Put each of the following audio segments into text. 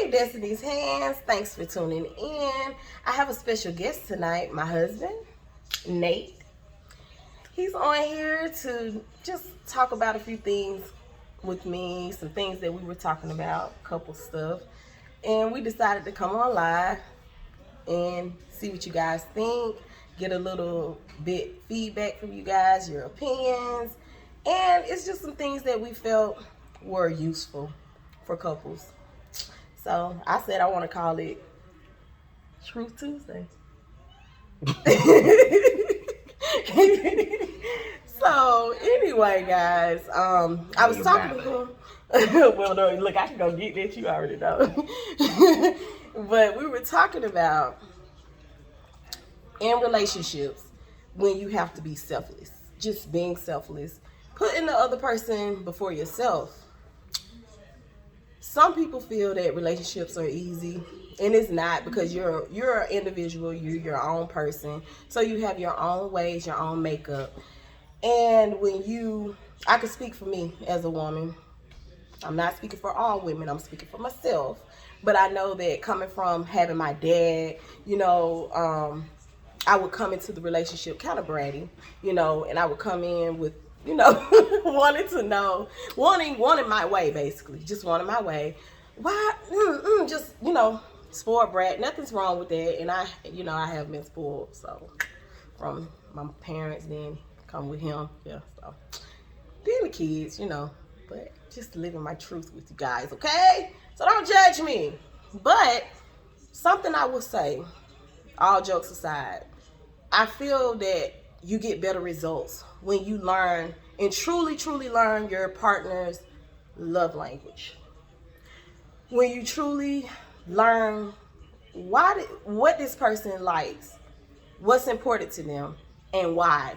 Hey, Destiny's Hands. Thanks for tuning in. I have a special guest tonight, my husband, Nate. He's on here to just talk about a few things with me, some things that we were talking about, couple stuff. And we decided to come on live and see what you guys think, get a little bit feedback from you guys, your opinions. And it's just some things that we felt were useful for couples. So I said I want to call it Truth Tuesday. So anyway, guys, I was talking to him. Well, no, look, I can go get that. You already know. But we were talking about in relationships when you have to be selfless, just being selfless, putting the other person before yourself. Some people feel that relationships are easy, and it's not, because you're an individual, you're your own person, so you have your own ways, your own makeup. And I can speak for me as a woman. I'm not speaking for all women, I'm speaking for myself. But I know that coming from having my dad, I would come into the relationship kind of bratty, and I would come in with, wanting my way, basically, just wanting my way. Why? Just, spoiled brat. Nothing's wrong with that. And I have been spoiled, so from my parents, then come with him, yeah. So then the kids, but just living my truth with you guys, okay? So don't judge me. But something I will say, all jokes aside, I feel that you get better results when you learn and truly, truly learn your partner's love language. When you truly learn what this person likes, what's important to them, and why.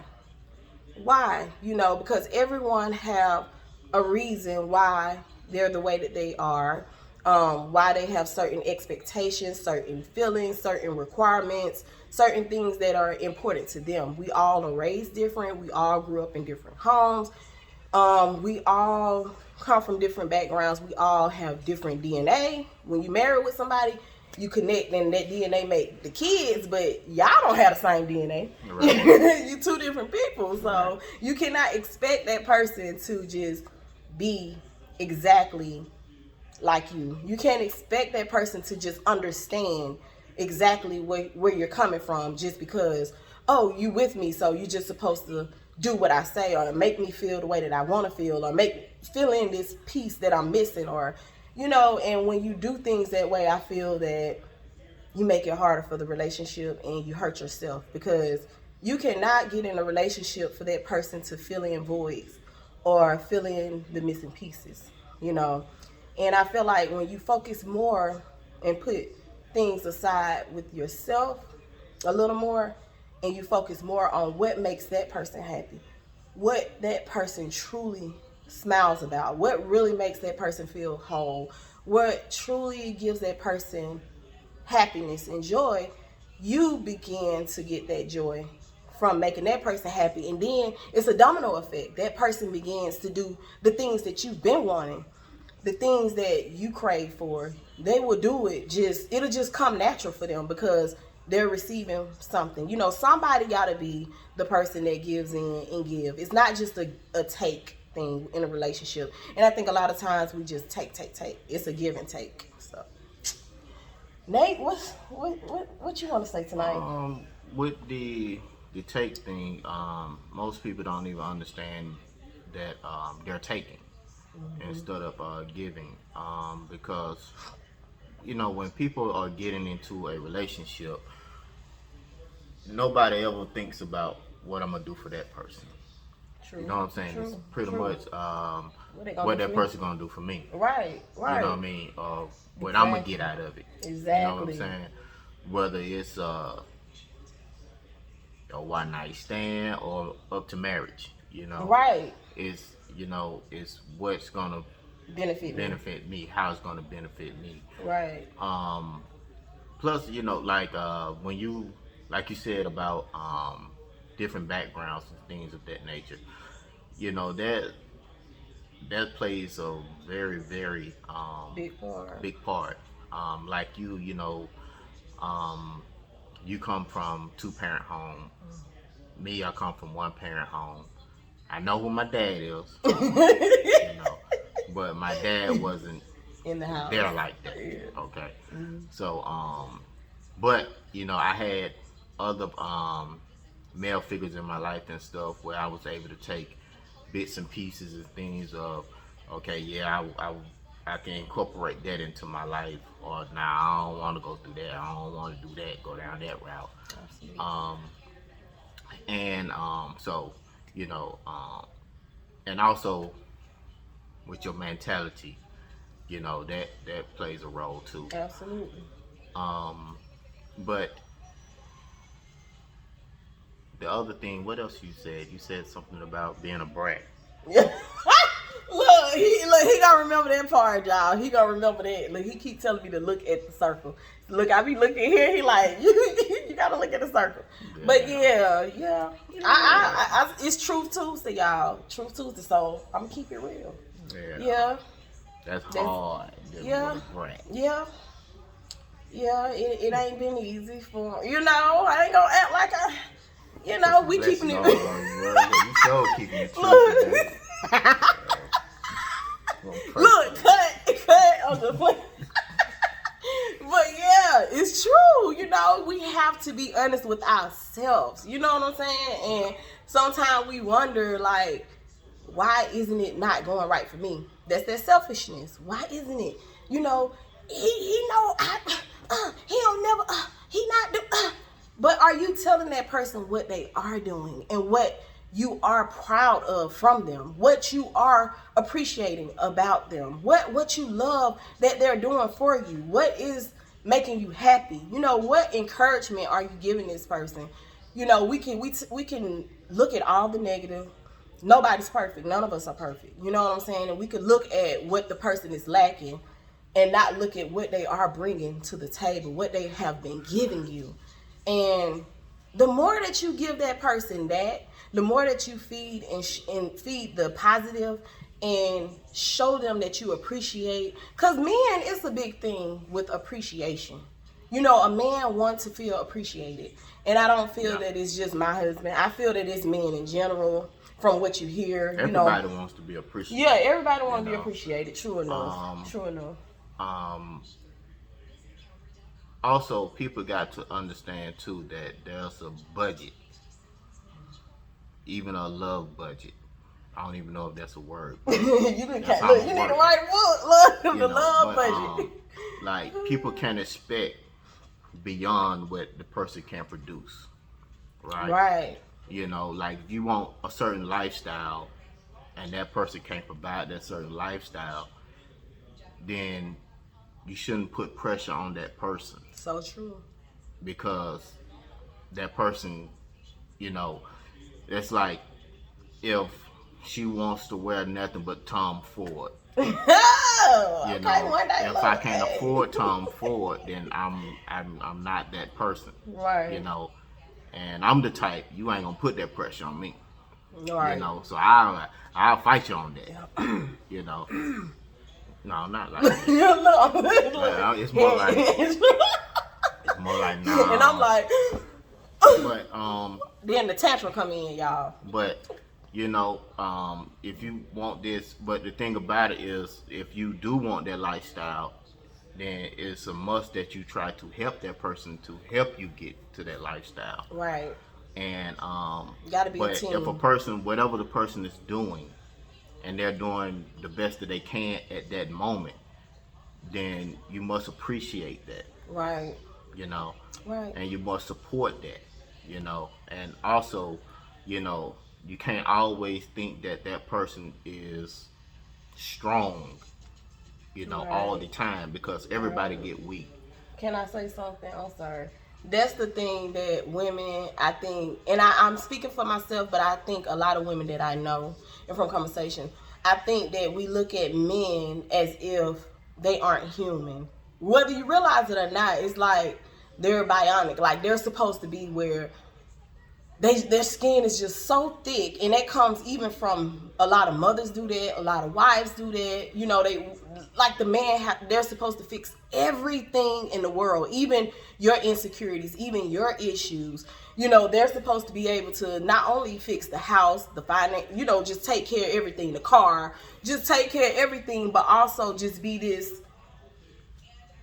Why? Because everyone have a reason why they're the way that they are, why they have certain expectations, certain feelings, certain requirements, certain things that are important to them. We all are raised different. We all grew up in different homes. We all come from different backgrounds. We all have different DNA. When you marry with somebody, you connect, and that DNA make the kids, but y'all don't have the same DNA. Right. You two different people, so you cannot expect that person to just be exactly like you. You can't expect that person to just understand exactly where you're coming from just because, oh, you with me, so you're just supposed to do what I say, or make me feel the way that I want to feel, or fill in this piece that I'm missing, or and when you do things that way, I feel that you make it harder for the relationship and you hurt yourself, because you cannot get in a relationship for that person to fill in voids or fill in the missing pieces, And I feel like when you focus more and put things aside with yourself a little more, and you focus more on what makes that person happy, what that person truly smiles about, what really makes that person feel whole, what truly gives that person happiness and joy, you begin to get that joy from making that person happy. And then it's a domino effect. That person begins to do the things that you've been wanting, the things that you crave for. They will do it, it'll just come natural for them because they're receiving something. Somebody gotta be the person that gives in and give. It's not just a take thing in a relationship. And I think a lot of times we just take. It's a give and take. So Nate, what you want to say tonight? With the take thing, most people don't even understand that they're taking instead of giving, because when people are getting into a relationship, nobody ever thinks about what I'm gonna do for that person. True. You know what I'm saying? True. It's pretty much what that person gonna do for me. Right. You know what I mean? What I'm gonna get out of it. Exactly. You know what I'm saying? Whether it's a one night stand or up to marriage, Right. It's it's what's gonna benefit me, how it's gonna benefit me. Right. Plus, when you, like you said about different backgrounds and things of that nature, that plays a very, very big part. Like um, you come from two-parent home. Me, I come from one-parent home. I know who my dad is, you know, but my dad wasn't In the house. there like that. Yeah. Okay, so but I had other male figures in my life and stuff where I was able to take bits and pieces and things of, okay, yeah, I can incorporate that into my life, or nah, I don't want to go through that. I don't want to do that. Go down that route. Absolutely. And so you know, and also with your mentality, that plays a role too. Absolutely. Um, but the other thing, what else you said? You said something about being a brat. Yeah. Look, he gonna remember that part, y'all. He gonna remember that. Look, he keep telling me to look at the circle. Look, I be looking here. He like, you gotta look at the circle. Yeah. But yeah. It's truth Tuesday, y'all. Truth Tuesday. So I'm gonna keep it real. Yeah. That's hard. Yeah. With a brat. Yeah. Yeah. It ain't been easy for I ain't gonna act like we keeping it. You so keeping it true. Look, cut on the plate. But yeah, it's true. We have to be honest with ourselves. You know what I'm saying? And sometimes we wonder, like, why isn't it not going right for me? That's that selfishness. Why isn't it? He know he don't never he not do. But are you telling that person what they are doing and what you are proud of from them, what you are appreciating about them, what you love that they're doing for you, what is making you happy? What encouragement are you giving this person? We can look at all the negative. Nobody's perfect. None of us are perfect. You know what I'm saying? And we could look at what the person is lacking and not look at what they are bringing to the table, what they have been giving you. And the more that you give that person that, the more that you feed and feed the positive and show them that you appreciate. Because men, it's a big thing with appreciation. A man wants to feel appreciated. And I don't feel that it's just my husband. I feel that it's men in general, from what you hear. Everybody wants to be appreciated. Yeah, everybody wants to be appreciated. True enough. True enough. Also, people got to understand too that there's a budget, even a love budget. I don't even know if that's a word. You need to write a book. Look, the love budget. Like, people can't expect beyond what the person can produce, right? Right. Like, if you want a certain lifestyle and that person can't provide that certain lifestyle, then you shouldn't put pressure on that person. So true. Because that person, it's like if she wants to wear nothing but Tom Ford. One day, if I can't afford Tom Ford, then I'm not that person. Right. And I'm the type, you ain't gonna put that pressure on me. Right. So I'll fight you on that. No, not like that. It's more like nah. And I'm like, but then the tantrum come in, y'all. But if you want this, but the thing about it is, if you do want that lifestyle, then it's a must that you try to help that person to help you get to that lifestyle. Right. And gotta be but a team. If a person, whatever the person is doing, and they're doing the best that they can at that moment, then you must appreciate that. Right. Right. And you must support that. And also, you can't always think that that person is strong, right, all the time, because everybody get weak. Can I say something? I'm sorry. That's the thing that women, I think, and I'm speaking for myself, but I think a lot of women that I know and from conversation, I think that we look at men as if they aren't human. Whether you realize it or not, it's like they're bionic. Like, they're supposed to be where their skin is just so thick, and that comes even from a lot of mothers do that, a lot of wives do that. like the man they're supposed to fix everything in the world, even your insecurities, even your issues. They're supposed to be able to not only fix the house, the finance, just take care of everything, the car, just take care of everything, but also just be this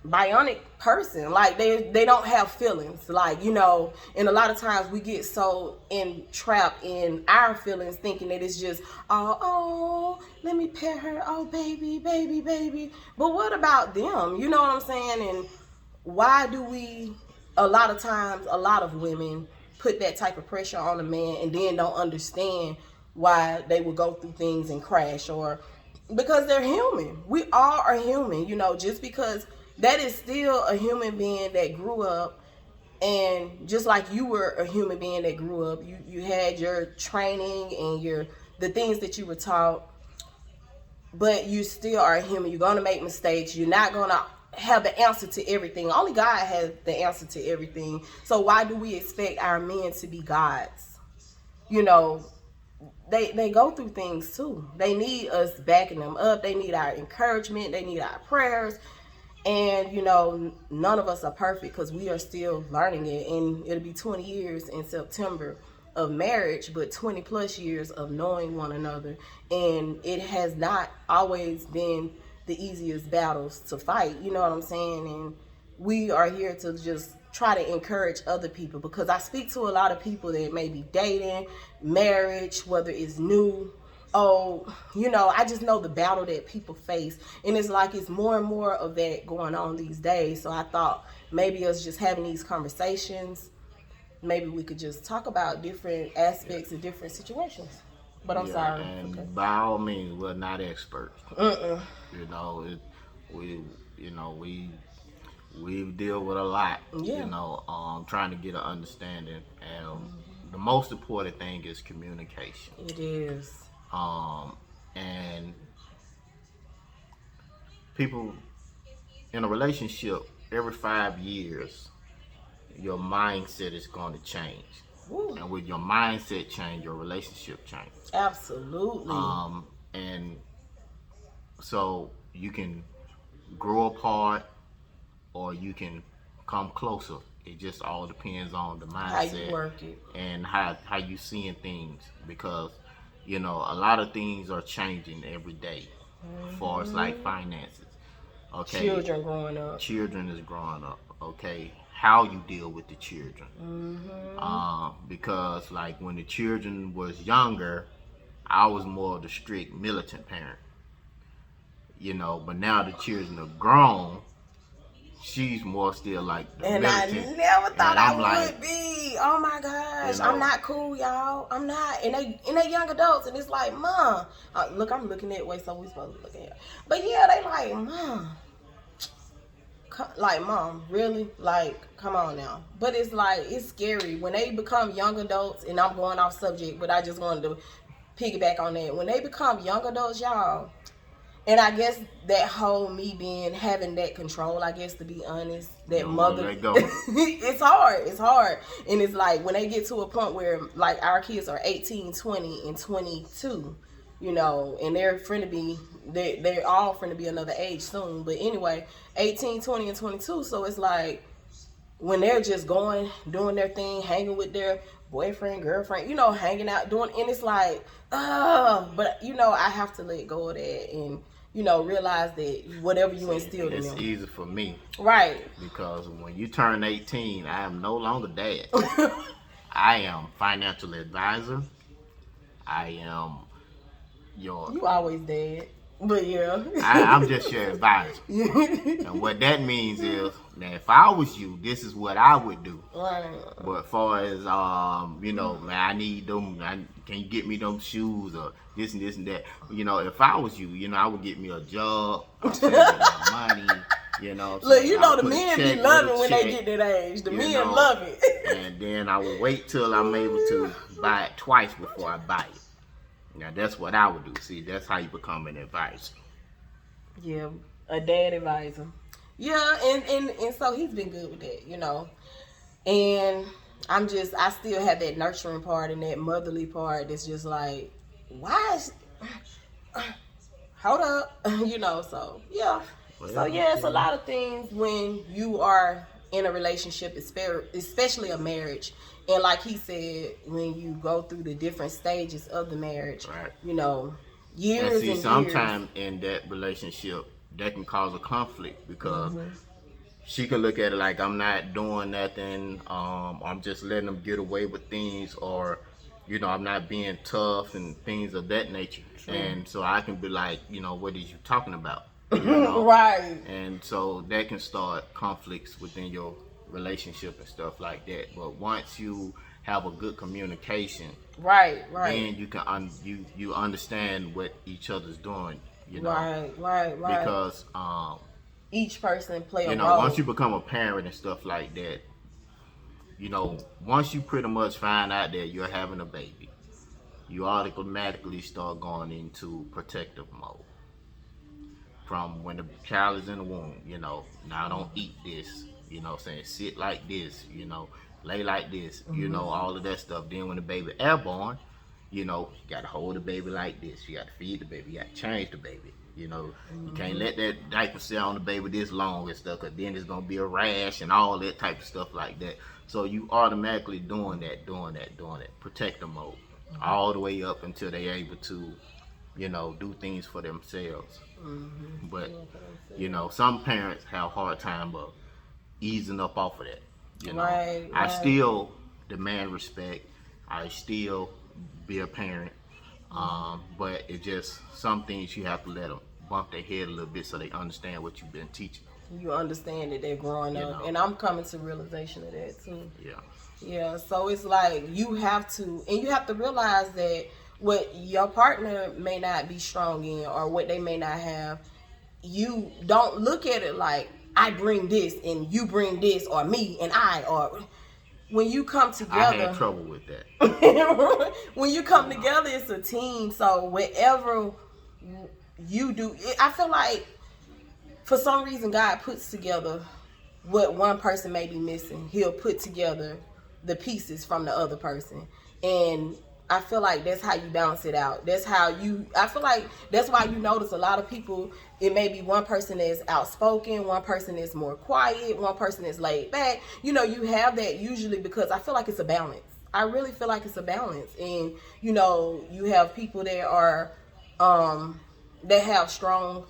bionic person. Like they don't have feelings, like, and a lot of times we get so entrapped in our feelings, thinking that it's just let me pet her, oh baby, baby, baby. But what about them? You know what I'm saying? And why do we, a lot of times, a lot of women put that type of pressure on a man and then don't understand why they will go through things and crash? Or because they're human. We all are human, just because that is still a human being that grew up. And just like you were a human being that grew up, you had your training and the things that you were taught, but you still are a human. You're going to make mistakes. You're not going to have the answer to everything. Only God has the answer to everything. So why do we expect our men to be gods? They go through things too. They need us backing them up. They need our encouragement. They need our prayers. And none of us are perfect, because we are still learning it. And it'll be 20 years in September of marriage, but 20 plus years of knowing one another. And it has not always been the easiest battles to fight, you know what I'm saying? And we are here to just try to encourage other people, because I speak to a lot of people that may be dating, marriage, whether it's new. I just know the battle that people face. And it's like it's more and more of that going on these days. So I thought maybe us just having these conversations, maybe we could just talk about different aspects of different situations. But I'm sorry. And okay. by all means, we're not experts. We deal with a lot. Yeah. Trying to get an understanding, and the most important thing is communication. It is. And people in a relationship, every 5 years, your mindset is going to change. Ooh. And with your mindset change, your relationship change. Absolutely. And so you can grow apart or you can come closer. It just all depends on the mindset, how you work it, and how you seeing things, because a lot of things are changing every day, as far as like finances. Okay. Children growing up. Children is growing up. Okay. How you deal with the children. Because like when the children was younger, I was more of the strict militant parent. But now the children are grown, she's more still like the and militant. I never thought I would like, be. Oh my gosh, I'm not cool, y'all. I'm not. And they young adults, and it's like, Mom, look, I'm looking that way, so we supposed to look at. But yeah, they like, Mom, really? Like, come on now. But it's like, it's scary when they become young adults. And I'm going off subject, but I just wanted to piggyback on that. When they become young adults, y'all. And I guess that whole me having that control, I guess, to be honest, that mother, it's hard. And it's like when they get to a point where like our kids are 18, 20, and 22, and they're all finna be another age soon. But anyway, 18, 20, and 22. So it's like when they're just doing their thing, hanging with their boyfriend, girlfriend, hanging out, and it's like, but I have to let go of that and realize that whatever you instilled in them. It's easy for me. Right. Because when you turn 18, I am no longer dad. I am financial advisor. I am your... You always dad. But yeah. I'm just your advisor. And what that means is, now if I was you, this is what I would do. Right. But as far as, man, I need them, can you get me them shoes or this and this and that? If I was you, I would get me a job, save my money, Look, the men be loving when they get that age. The men love it. And then I would wait till I'm able to buy it twice before I buy it. Now that's what I would do. See, that's how you become an advisor. Yeah, a dad advisor. Yeah, and so he's been good with that, And I still have that nurturing part and that motherly part that's just like, why is hold up, so yeah. So Well, yeah, it's a you know, lot of things when you are in a relationship, especially a marriage. And like he said, when you go through the different stages of the marriage, right. you know, And years see, and years. sometime in that relationship, that can cause a conflict because Hmm. she can look at it like I'm not doing nothing, I'm just letting them get away with things, or I'm not being tough and things of that nature. True. And so I can be like, what is you talking about? You know, Right. and so that can start conflicts within your relationship and stuff like that. But once you have a good communication, Right. Right. then you can you understand what each other's doing. Right. Right. Right. Because Each person play a role. once you become a parent and stuff like that, once you pretty much find out that you're having a baby, you automatically start going into protective mode from when the child is in the womb. Now don't eat this. Saying sit like this. Lay like this. All of that stuff. Then when the baby airborne, you got to hold the baby like this. You got to feed the baby. You got to change the baby. You can't let that diaper sit on the baby this long and stuff, because then it's gonna be a rash and all that type of stuff like that. So you automatically doing that, protector mode, all the way up until they're able to, do things for themselves. But some parents have a hard time of easing up off of that. Right. I Right. still demand respect. I still be a parent. But it just some things you have to let them bump their head a little bit so they understand what you've been teaching them. You understand that they're growing up, and I'm coming to realization of that too. Yeah. Yeah, so it's like you have to realize that what your partner may not be strong in, or what they may not have, you don't look at it like I bring this and you bring this, or me and or when you come I had together. trouble with that. When you come together, it's a team. So whatever you do, I feel like for some reason God puts together what one person may be missing. He'll put together the pieces from the other person. And I feel like that's how you balance it out. I feel like that's why you notice a lot of people, it may be one person is outspoken, one person is more quiet, one person is laid back. You have that usually because I feel like it's a balance. I really feel like it's a balance. And, you have people that are, that have strong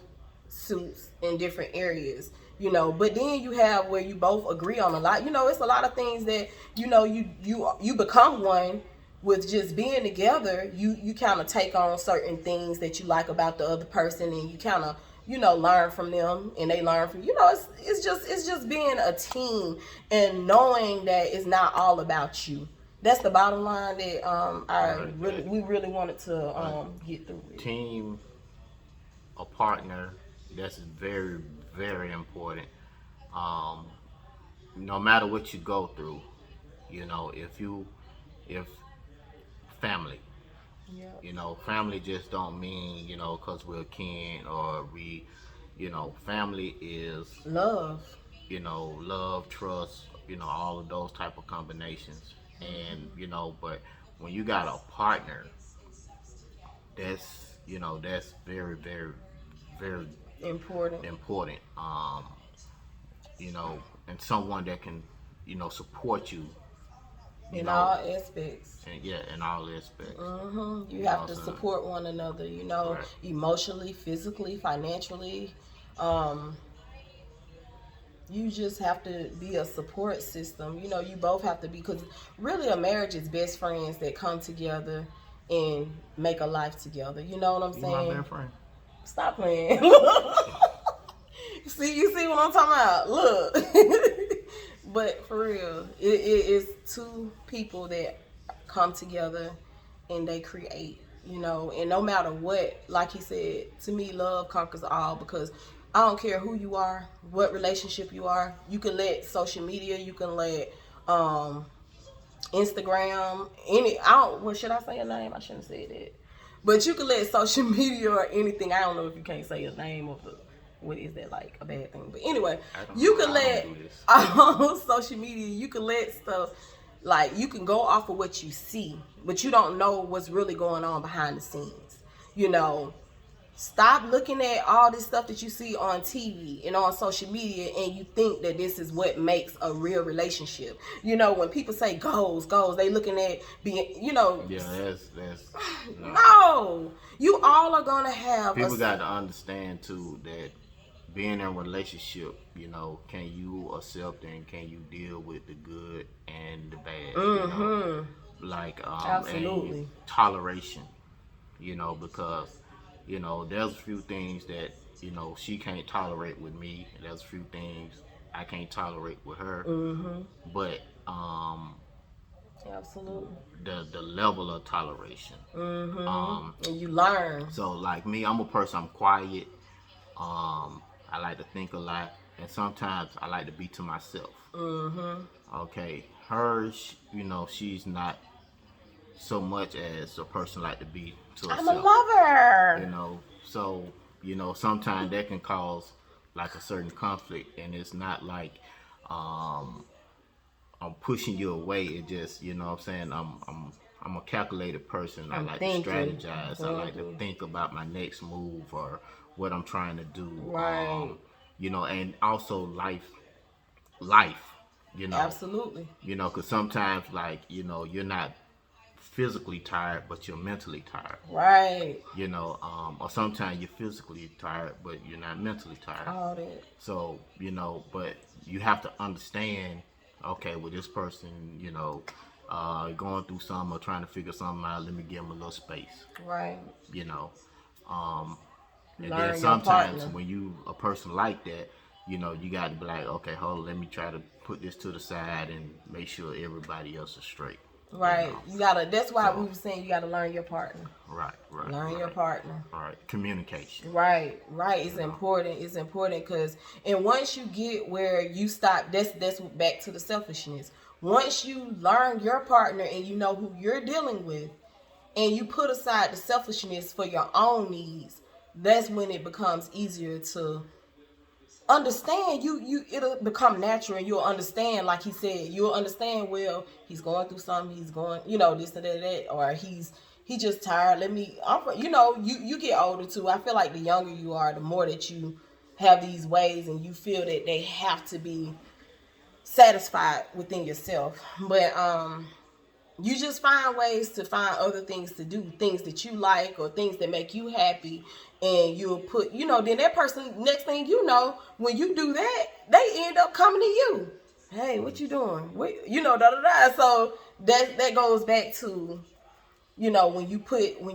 suits in different areas, but then you have where you both agree on a lot. It's a lot of things that you become one with just being together. You kind of take on certain things that you like about the other person, and you kind of learn from them and they learn from it's just being a team and knowing that it's not all about you. That's the bottom line that we really wanted to get through with. Team, a partner, that's very, very important. Um, no matter what you go through, if family, Yeah. family just don't mean, because we're kin, or family is, Love. love, trust, all of those type of combinations. And, but when you got a partner, that's very, very, very Important. important. And someone that can, support you, In know, all aspects. and yeah, in all aspects. You have to support one another, Right. emotionally, physically, financially. Um, you just have to be a support system. You both have to be, because really a marriage is best friends that come together and make a life together. You know what I'm You my saying? best friend. Stop playing. You see what I'm talking about? Look. But for real, it is two people that come together and they create, and no matter what, like he said, to me, love conquers all, because I don't care who you are, what relationship you are. You can let social media, you can let Instagram, what should I say a name? I shouldn't say that. But you can let social media or anything. I don't know if you can't say a name of the, what is that, like a bad thing? But anyway, you can let on social media, you can let stuff, like you can go off of what you see, but you don't know what's really going on behind the scenes. Stop looking at all this stuff that you see on TV and on social media, and you think that this is what makes a real relationship. You know, when people say goals, they looking at being, Yeah, that's no. no. You all are gonna have People got to understand too that being in a relationship, can you accept and can you deal with the good and the bad? Like and Absolutely. toleration, because there's a few things that she can't tolerate with me. There's a few things I can't tolerate with her. But Absolutely. the level of toleration. And you learn. So like me, I'm a person. I'm quiet. I like to think a lot, and sometimes I like to be to myself. Okay, hers, she's not so much as a person like to be to I'm a herself. lover. So sometimes that can cause like a certain conflict, and it's not like um, I'm pushing you away. It just, what I'm saying, I'm a calculated person. I I'm like thinking. to strategize. I like to think about my next move or what I'm trying to do. Right. And also life. You know, Absolutely. because sometimes like you're not physically tired, but you're mentally tired. Right. Or sometimes you're physically tired, but you're not mentally tired. All that. So, but you have to understand, okay, with this person, going through something or trying to figure something out, let me give them a little space, Right. you know. Um, and Learn then your sometimes partner. when you a person like that, you got to be like, okay, hold on, let me try to put this to the side and make sure everybody else is straight. Right. You gotta. That's why So, we were saying you gotta learn your partner. right, Learn your right, partner. right. Communication. Right. It's important. It's important because, and once you get where you stop, that's back to the selfishness. Once you learn your partner and you know who you're dealing with, and you put aside the selfishness for your own needs, that's when it becomes easier to understand. It'll become natural, and you'll understand, like he said, you'll understand, well, he's going through something, he's going, this and that, or he just tired, you get older too. I feel like the younger you are, the more that you have these ways and you feel that they have to be satisfied within yourself. But you just find ways to find other things to do, things that you like or things that make you happy, and you'll put, then that person, next thing you know, when you do that, they end up coming to you. Hey, what you doing? Da da da. So that goes back to, when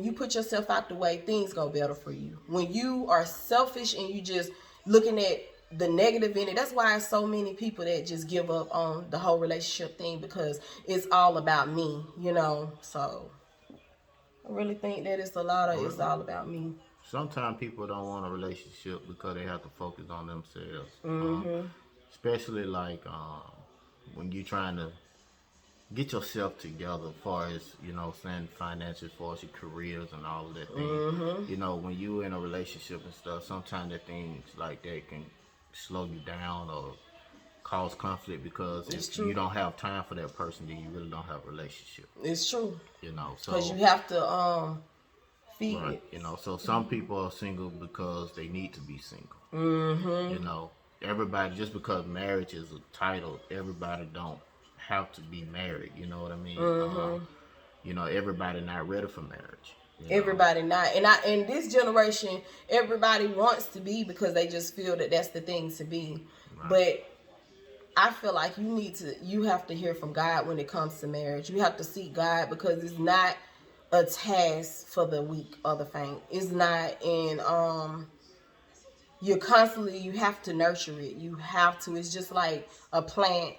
you put yourself out the way, things go better for you. When you are selfish and you just looking at the negative in it, that's why so many people that just give up on the whole relationship thing, because it's all about me. So I really think that it's all about me. Sometimes people don't want a relationship because they have to focus on themselves. Especially like when you're trying to get yourself together as far as, saying finances, as far as your careers and all of that thing. When you're in a relationship and stuff, sometimes that things like that can slow you down or cause conflict, because if you don't have time for that person, then you really don't have a relationship. It's true. So because you have to feed right, it. so some people are single because they need to be single. Everybody, just because marriage is a title, everybody don't have to be married. You know what I mean? Everybody not ready for marriage. Everybody not, and in this generation, everybody wants to be, because they just feel that that's the thing to be. Right. But I feel like you have to hear from God when it comes to marriage. You have to seek God, because it's not a task for the weak or the faint. It's not, and you have to nurture it. You have to. It's just like a plant,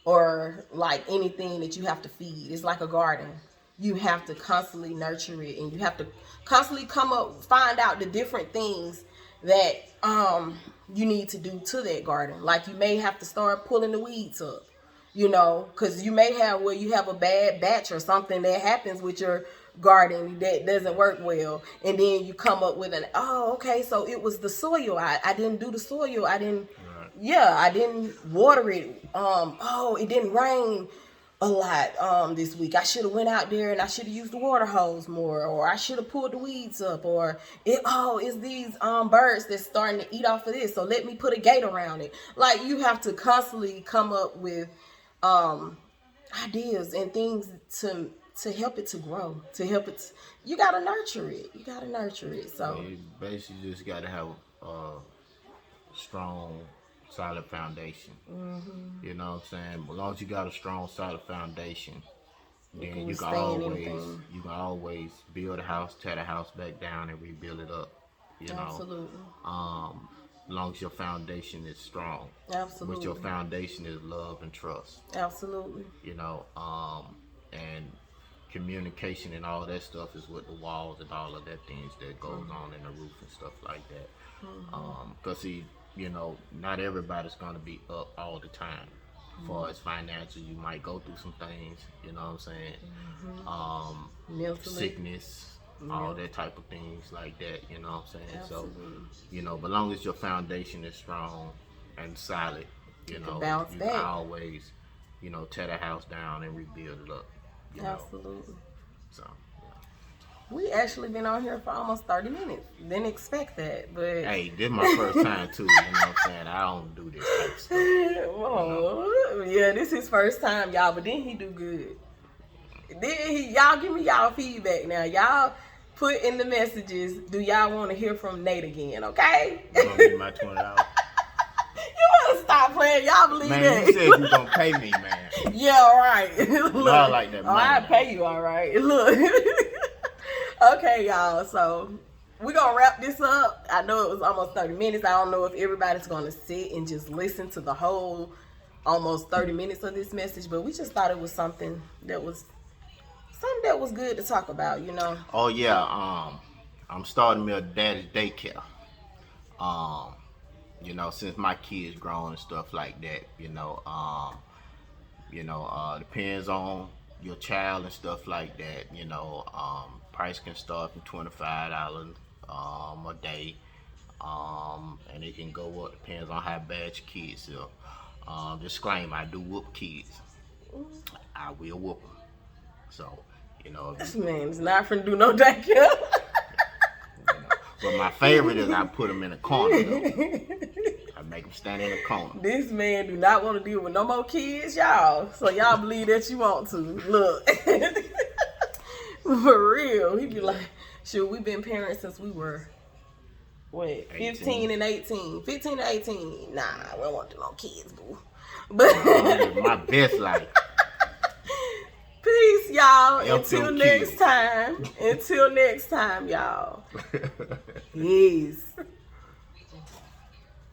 or like anything that you have to feed. It's like a garden. You have to constantly nurture it, and you have to constantly find out the different things that you need to do to that garden. Like, you may have to start pulling the weeds up, because you may have where you have a bad batch or something that happens with your garden that doesn't work well, and then you come up with okay, so it was the soil. I didn't do the soil. I didn't. Right. Yeah, I didn't water it. It didn't rain a lot this week. I should have went out there and I should have used the water hose more, or I should have pulled the weeds up, or it's these birds that's starting to eat off of this, so let me put a gate around it. Like, you have to constantly come up with ideas and things to help it to grow, to help it you gotta nurture it. So You basically just got to have a strong, solid foundation. You know what I'm saying? As long as you got a strong, solid foundation, then you can always build a house, tear the house back down, and rebuild it up. You know, absolutely, as long as your foundation is strong. absolutely, Which your foundation is love and trust. absolutely, You know, and communication and all that stuff is with the walls and all of that things that goes on in the roof and stuff like that. Because see, you know, not everybody's gonna be up all the time. As far as financial, you might go through some things. You know what I'm saying? mentally, Sickness, all that type of things like that. You know what I'm saying? absolutely. So, you know, but long as your foundation is strong and solid, you know, bounce you back. can always, you know, tear the house down and rebuild it up. You know? Absolutely. So, We actually been on here for almost 30 minutes. Didn't expect that, but hey, this is my first time too. You know what I'm saying? I don't do this type of stuff. oh, yeah, this is his first time, y'all. But then he do good. Y'all give me y'all feedback now. Y'all put in the messages. Do y'all want to hear from Nate again? Okay. You gonna give me my $20? You better stop playing. Y'all believe Man, that? you said you gonna pay me, man. Yeah, all right. Look, No, I like that money. I now. pay you, all right. Look. Okay, y'all. So we're gonna wrap this up. I know it was almost 30 minutes. I don't know if everybody's gonna sit and just listen to the whole almost 30 minutes of this message, but we just thought it was something that was good to talk about, you know. Oh yeah, I'm starting me a daddy's daycare. You know, since my kids grown and stuff like that, depends on your child and stuff like that. You know, price can start from $25 a day, and it can go up. Depends on how bad your kids are. Disclaimer: I do whoop kids. I will whoop them. So, you know, This man is not finna do no daycare. but my favorite is I put them in a corner. Though. I make them stand in a corner. This man do not want to deal with no more kids, y'all. So y'all believe that you want to. Look. For real. He be like, shoot, we been parents since we were, 15 and 18. 15 and 18. Nah, we don't want to do no kids, boo. But My best life. peace, y'all. Help Until them next kids. time. Until next time, y'all. Peace.